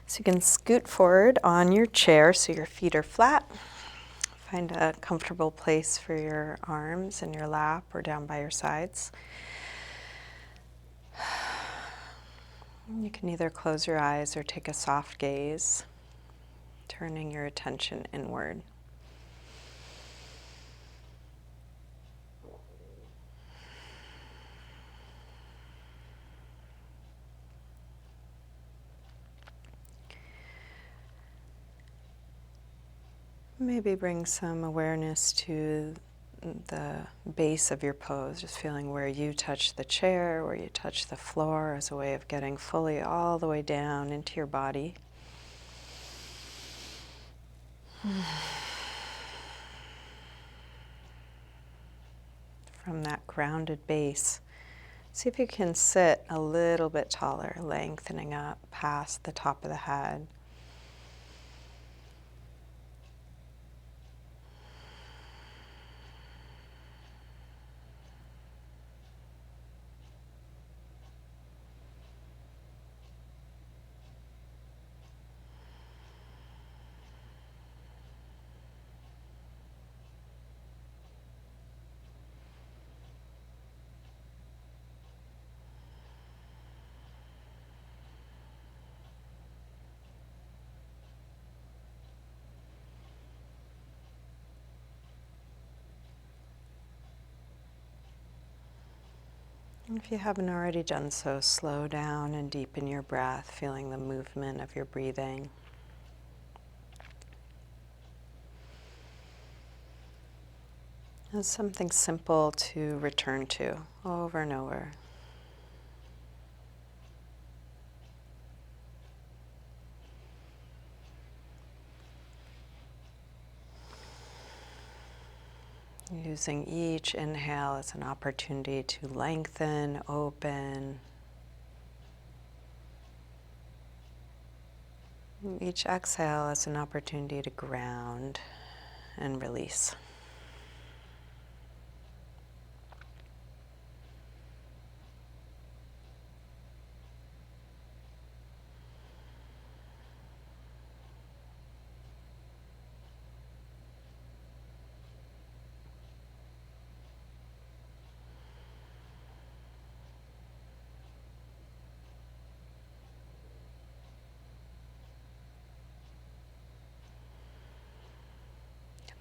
So you can scoot forward on your chair so your feet are flat. Find a comfortable place for your arms in your lap or down by your sides. You can either close your eyes or take a soft gaze, turning your attention inward. Maybe bring some awareness to the base of your pose, just feeling where you touch the chair, where you touch the floor, as a way of getting fully all the way down into your body. From that grounded base, see if you can sit a little bit taller, lengthening up past the top of the head. If you haven't already done so, slow down and deepen your breath, feeling the movement of your breathing. It's something simple to return to over and over. Using each inhale as an opportunity to lengthen, open. Each exhale as an opportunity to ground and release.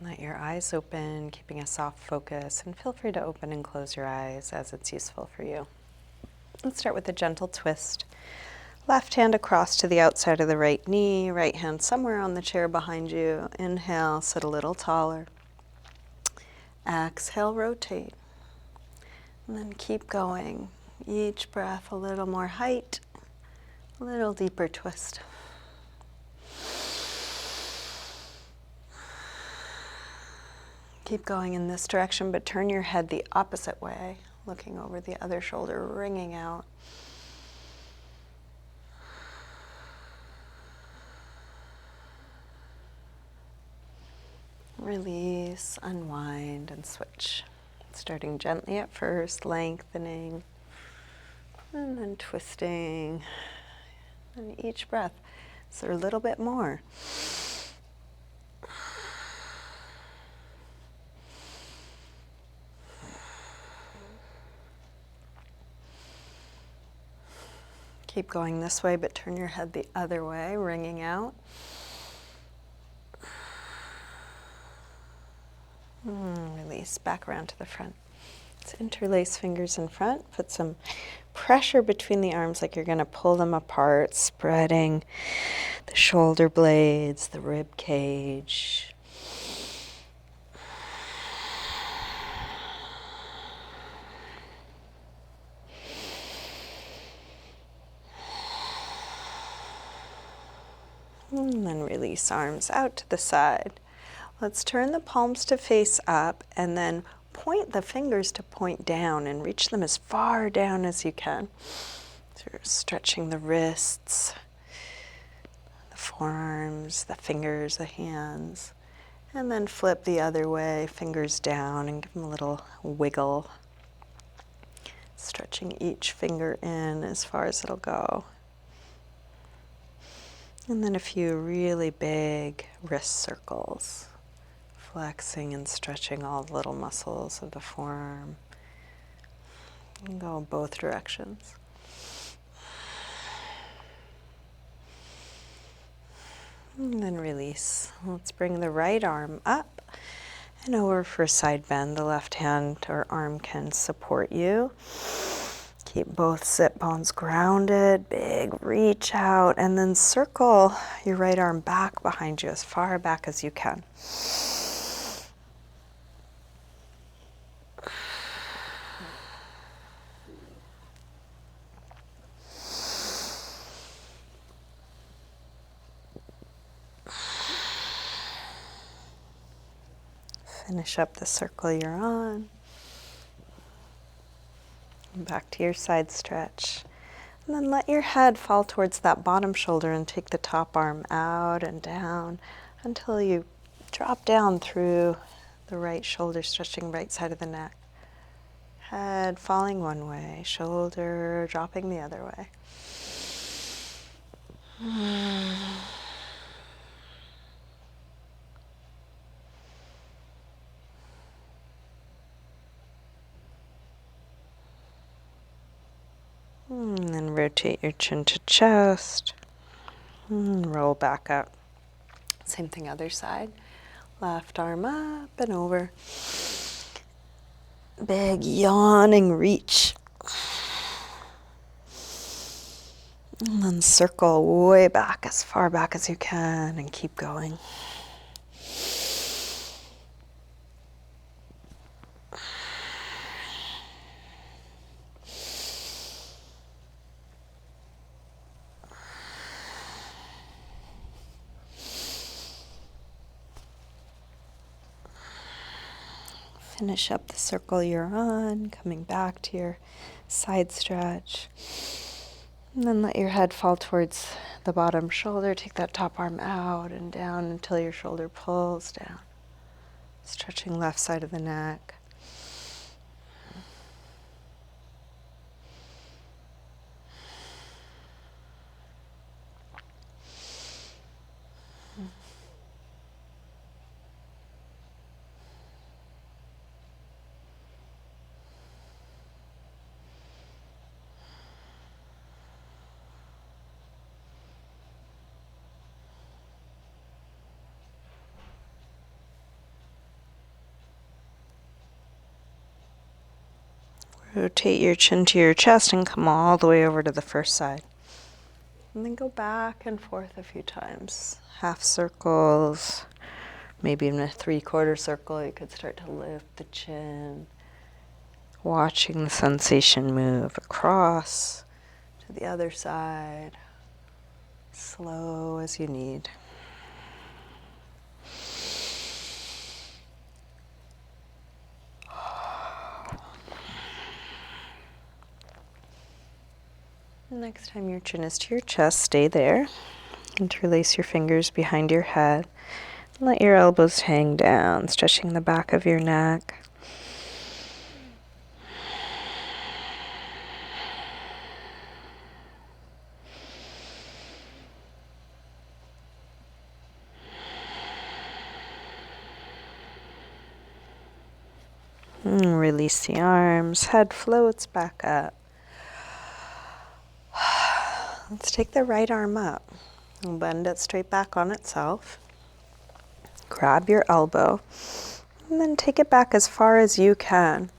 Let your eyes open, keeping a soft focus, and feel free to open and close your eyes as it's useful for you. Let's start with a gentle twist. Left hand across to the outside of the right knee, right hand somewhere on the chair behind you. Inhale, sit a little taller. Exhale, rotate. And then keep going. Each breath a little more height, a little deeper twist. Keep going in this direction, but turn your head the opposite way, looking over the other shoulder, wringing out. Release, unwind, and switch. Starting gently at first, lengthening, and then twisting. And each breath, so a little bit more. Keep going this way, but turn your head the other way, wringing out. Release, back around to the front. Let's interlace fingers in front, put some pressure between the arms like you're going to pull them apart, spreading the shoulder blades, the rib cage. And then release, arms out to the side. Let's turn the palms to face up and then point the fingers to point down and reach them as far down as you can. So you're stretching the wrists, the forearms, the fingers, the hands. And then flip the other way, fingers down, and give them a little wiggle. Stretching each finger in as far as it'll go. And then a few really big wrist circles, flexing and stretching all the little muscles of the forearm. You can go both directions. And then release. Let's bring the right arm up and over for a side bend. The left hand or arm can support you. Keep both sit bones grounded, big reach out, and then circle your right arm back behind you as far back as you can. Finish up the circle you're on. And back to your side stretch. And then let your head fall towards that bottom shoulder and take the top arm out and down until you drop down through the right shoulder, stretching right side of the neck. Head falling one way, shoulder dropping the other way. And then rotate your chin to chest. And roll back up. Same thing other side. Left arm up and over. Big yawning reach. And then circle way back, as far back as you can, and keep going. Finish up the circle you're on, coming back to your side stretch. And then let your head fall towards the bottom shoulder. Take that top arm out and down until your shoulder pulls down. Stretching left side of the neck. Rotate your chin to your chest and come all the way over to the first side. And then go back and forth a few times. Half circles, maybe in a 3/4 circle. You could start to lift the chin. Watching the sensation move across to the other side. Slow as you need. Next time your chin is to your chest, stay there. Interlace your fingers behind your head. Let your elbows hang down, stretching the back of your neck. And release the arms, head floats back up. Let's take the right arm up and bend it straight back on itself. Grab your elbow and then take it back as far as you can.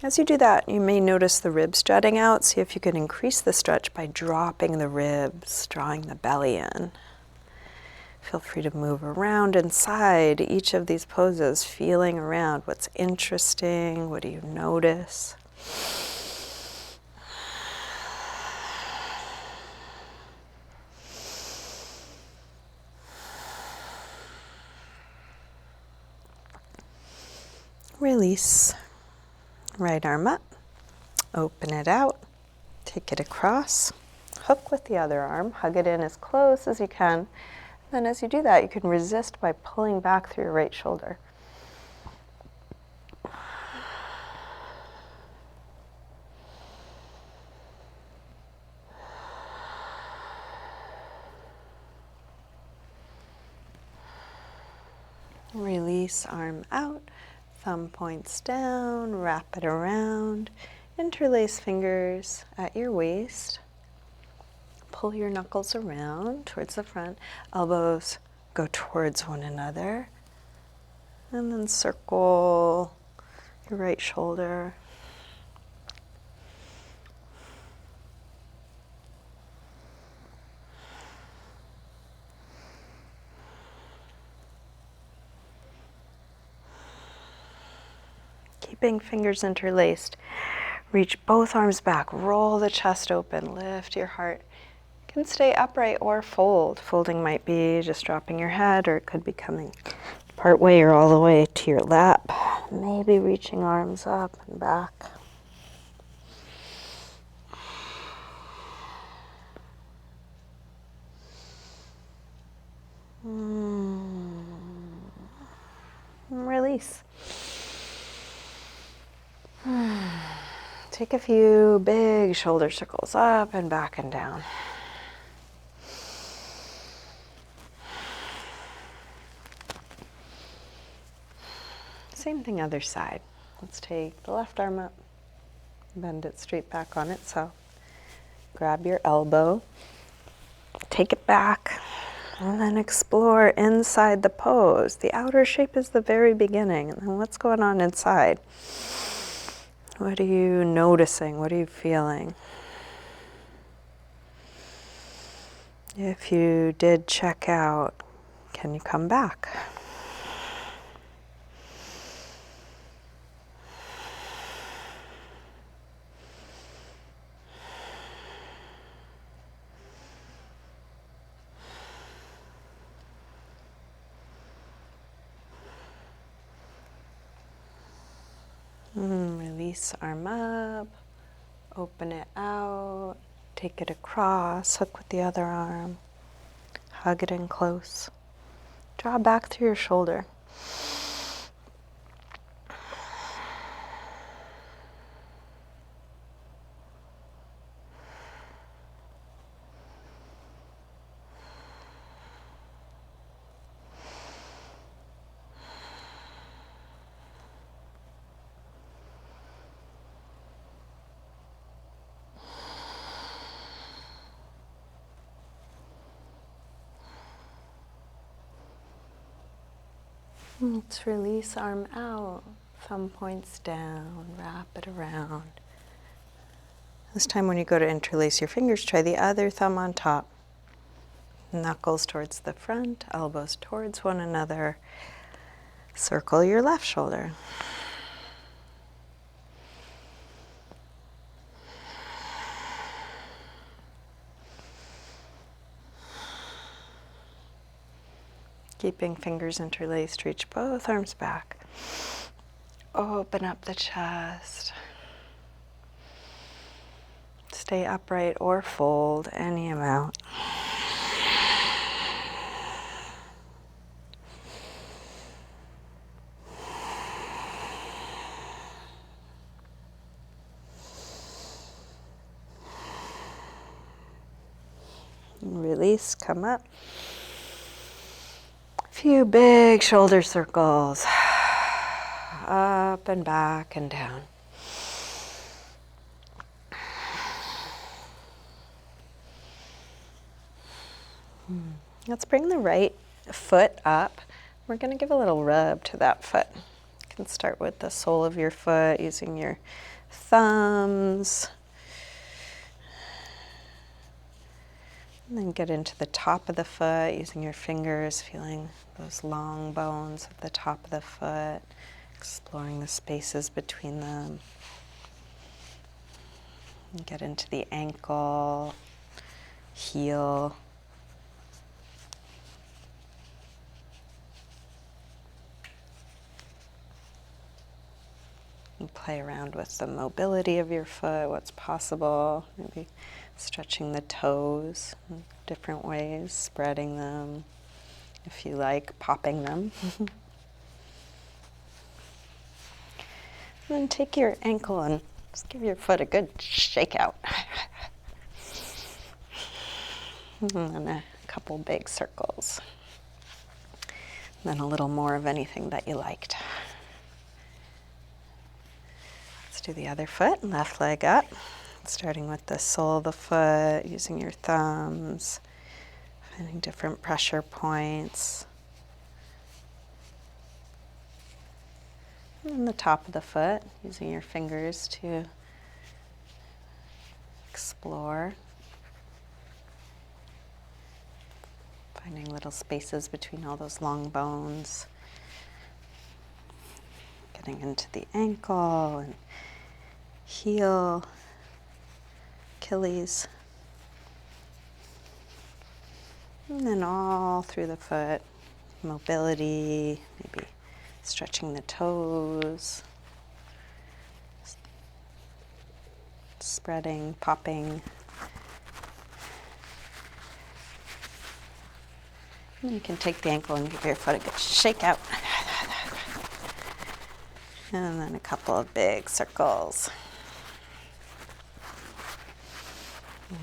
As you do that, you may notice the ribs jutting out. See if you can increase the stretch by dropping the ribs, drawing the belly in. Feel free to move around inside each of these poses, feeling around what's interesting, what do you notice. Release. Right arm up, open it out, take it across, hook with the other arm, hug it in as close as you can. Then as you do that, you can resist by pulling back through your right shoulder. Release, arm out, thumb points down, wrap it around, interlace fingers at your waist. Pull your knuckles around towards the front, elbows go towards one another, and then circle your right shoulder. Keeping fingers interlaced, reach both arms back, roll the chest open, lift your heart. You can stay upright or fold. Folding might be just dropping your head, or it could be coming part way or all the way to your lap. Maybe reaching arms up and back. Release. Take a few big shoulder circles up and back and down. Same thing other side. Let's take the left arm up, bend it straight back on itself. Grab your elbow, take it back, and then explore inside the pose. The outer shape is the very beginning, and then what's going on inside? What are you noticing? What are you feeling? If you did check out, can you come back? Release, arm up, open it out, take it across, hook with the other arm, hug it in close. Draw back through your shoulder. Let's release, arm out, thumb points down, wrap it around. This time when you go to interlace your fingers, try the other thumb on top. Knuckles towards the front, elbows towards one another. Circle your left shoulder. Keeping fingers interlaced, reach both arms back. Open up the chest. Stay upright or fold any amount. Release, come up. Few big shoulder circles, up and back and down. Let's bring the right foot up. We're going to give a little rub to that foot. You can start with the sole of your foot using your thumbs. And then get into the top of the foot using your fingers, feeling those long bones at the top of the foot, exploring the spaces between them. And get into the ankle, heel. And play around with the mobility of your foot, what's possible, maybe stretching the toes in different ways, spreading them, if you like, popping them. And then take your ankle and just give your foot a good shake out. And then a couple big circles. then a little more of anything that you liked. Let's do the other foot, left leg up, starting with the sole of the foot, using your thumbs, finding different pressure points. And then the top of the foot, using your fingers to explore. Finding little spaces between all those long bones. Getting into the ankle and heel, Achilles. And then all through the foot, mobility, maybe stretching the toes, spreading, popping. And you can take the ankle and give your foot a good shake out. And then a couple of big circles.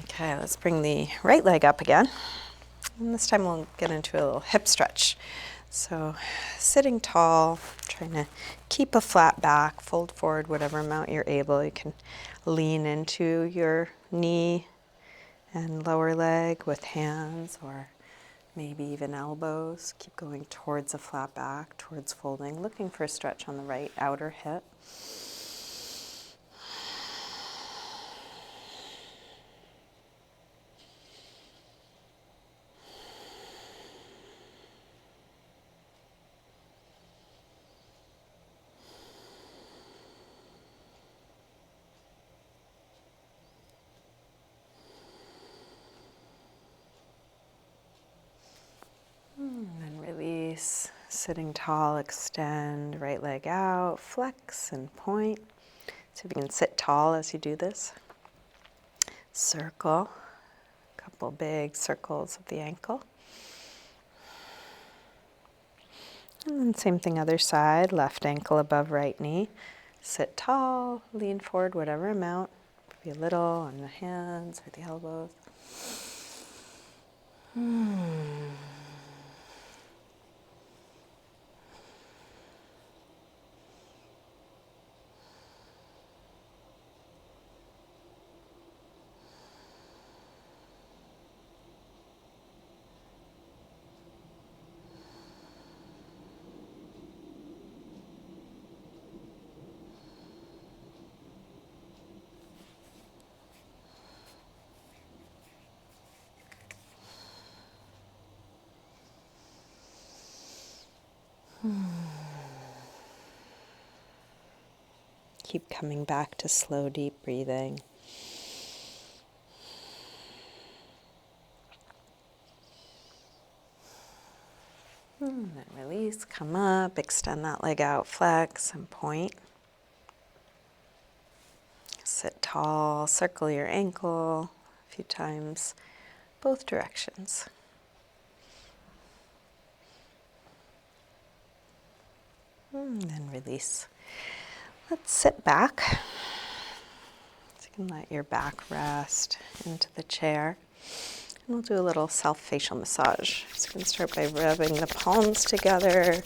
Okay, let's bring the right leg up again. And this time we'll get into a little hip stretch. So sitting tall, trying to keep a flat back, fold forward whatever amount you're able. You can lean into your knee and lower leg with hands or maybe even elbows. Keep going towards a flat back, towards folding, looking for a stretch on the right outer hip. And then release, sitting tall, extend, right leg out, flex and point. So if you can sit tall as you do this. Circle, a couple big circles of the ankle. And then same thing other side, left ankle above right knee. Sit tall, lean forward whatever amount. Maybe a little on the hands or the elbows. Keep coming back to slow, deep breathing. And then release, come up, extend that leg out, flex and point. Sit tall, circle your ankle a few times, both directions. And then release. Let's sit back. So you can let your back rest into the chair. And we'll do a little self-facial massage. So you can start by rubbing the palms together,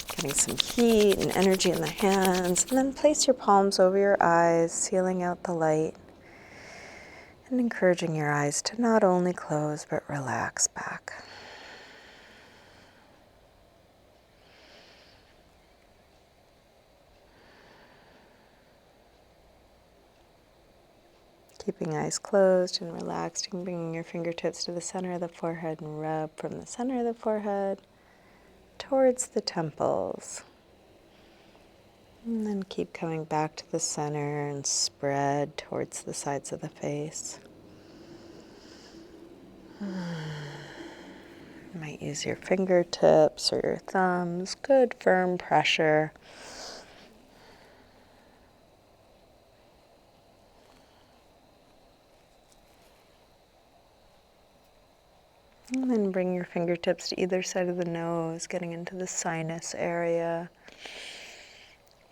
getting some heat and energy in the hands, and then place your palms over your eyes, sealing out the light, and encouraging your eyes to not only close but relax back. Keeping eyes closed and relaxed, and bringing your fingertips to the center of the forehead and rub from the center of the forehead towards the temples. And then keep coming back to the center and spread towards the sides of the face. You might use your fingertips or your thumbs, good firm pressure. And then bring your fingertips to either side of the nose, getting into the sinus area,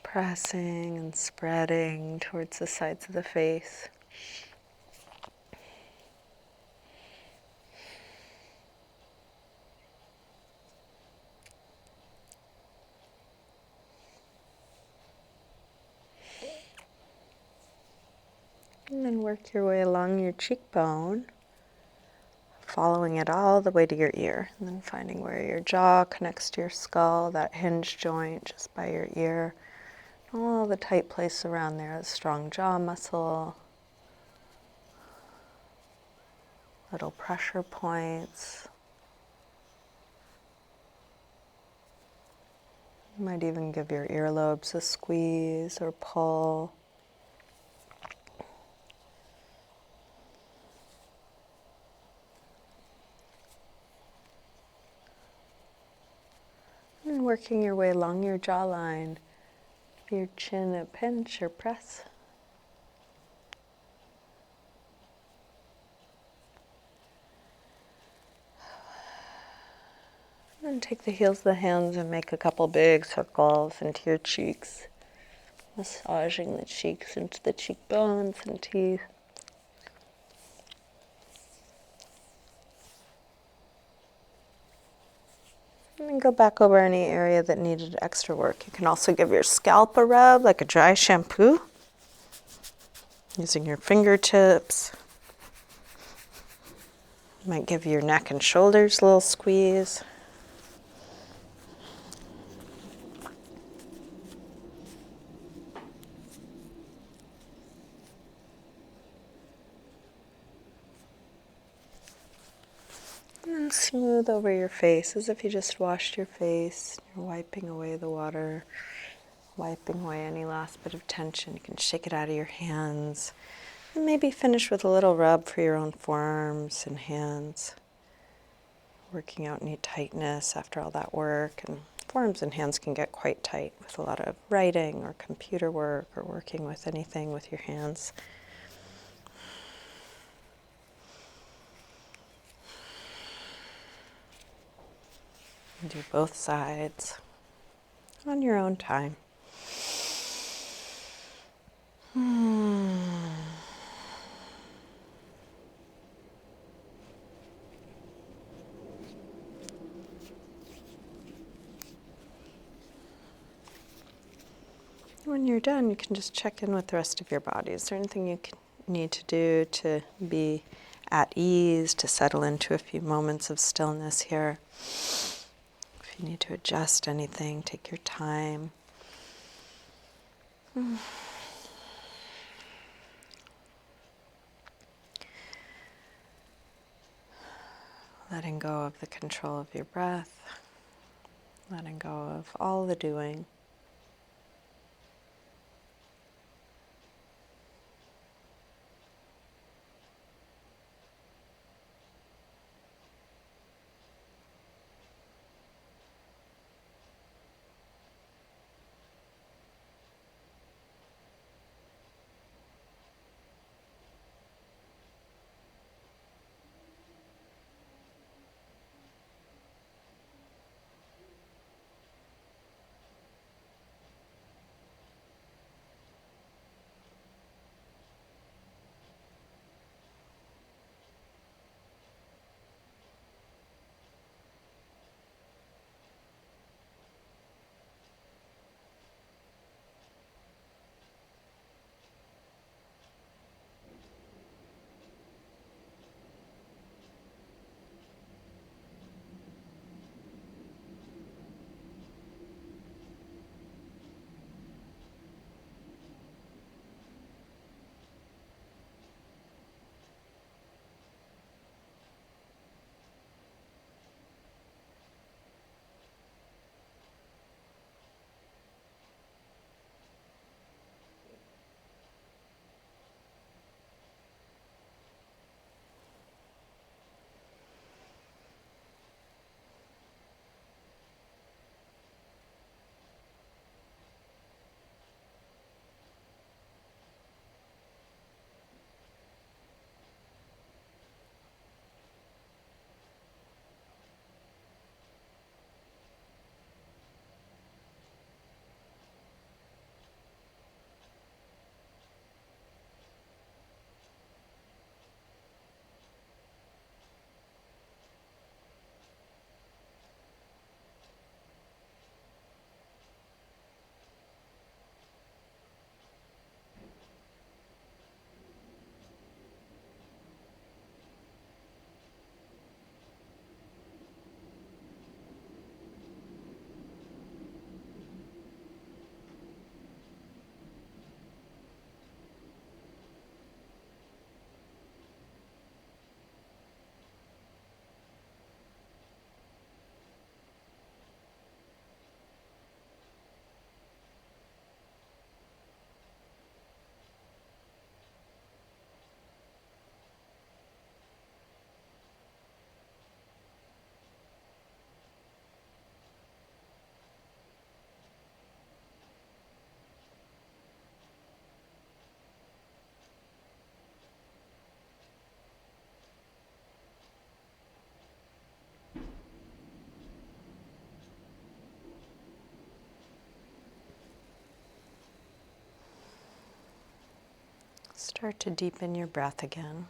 pressing and spreading towards the sides of the face. And work your way along your cheekbone, following it all the way to your ear, and then finding where your jaw connects to your skull, that hinge joint just by your ear, all the tight place around there, the strong jaw muscle, little pressure points. You might even give your earlobes a squeeze or pull. And working your way along your jawline, your chin a pinch or press. And take the heels of the hands and make a couple big circles into your cheeks, massaging the cheeks into the cheekbones and teeth. And then go back over any area that needed extra work. You can also give your scalp a rub, like a dry shampoo, using your fingertips. You might give your neck and shoulders a little squeeze. And smooth over your face as if you just washed your face. You're wiping away the water, wiping away any last bit of tension. You can shake it out of your hands. And maybe finish with a little rub for your own forearms and hands. Working out any tightness after all that work. And forearms and hands can get quite tight with a lot of writing or computer work or working with anything with your hands. And do both sides on your own time. When you're done, you can just check in with the rest of your body. Is there anything you need to do to be at ease, to settle into a few moments of stillness here? If you need to adjust anything, take your time. Letting go of the control of your breath, letting go of all the doing. Start to deepen your breath again.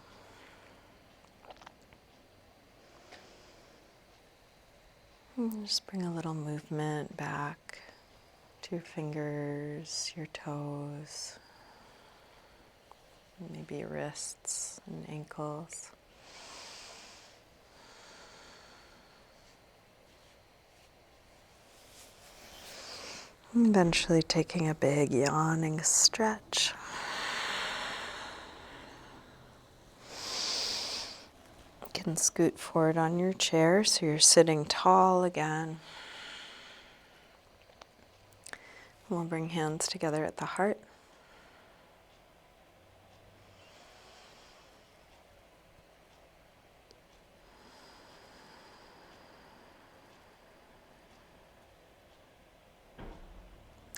And just bring a little movement back to your fingers, your toes, maybe your wrists and ankles. Eventually taking a big yawning stretch. You can scoot forward on your chair so you're sitting tall again. We'll bring hands together at the heart.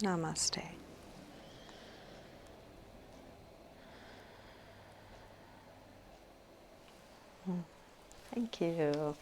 Namaste. Thank you.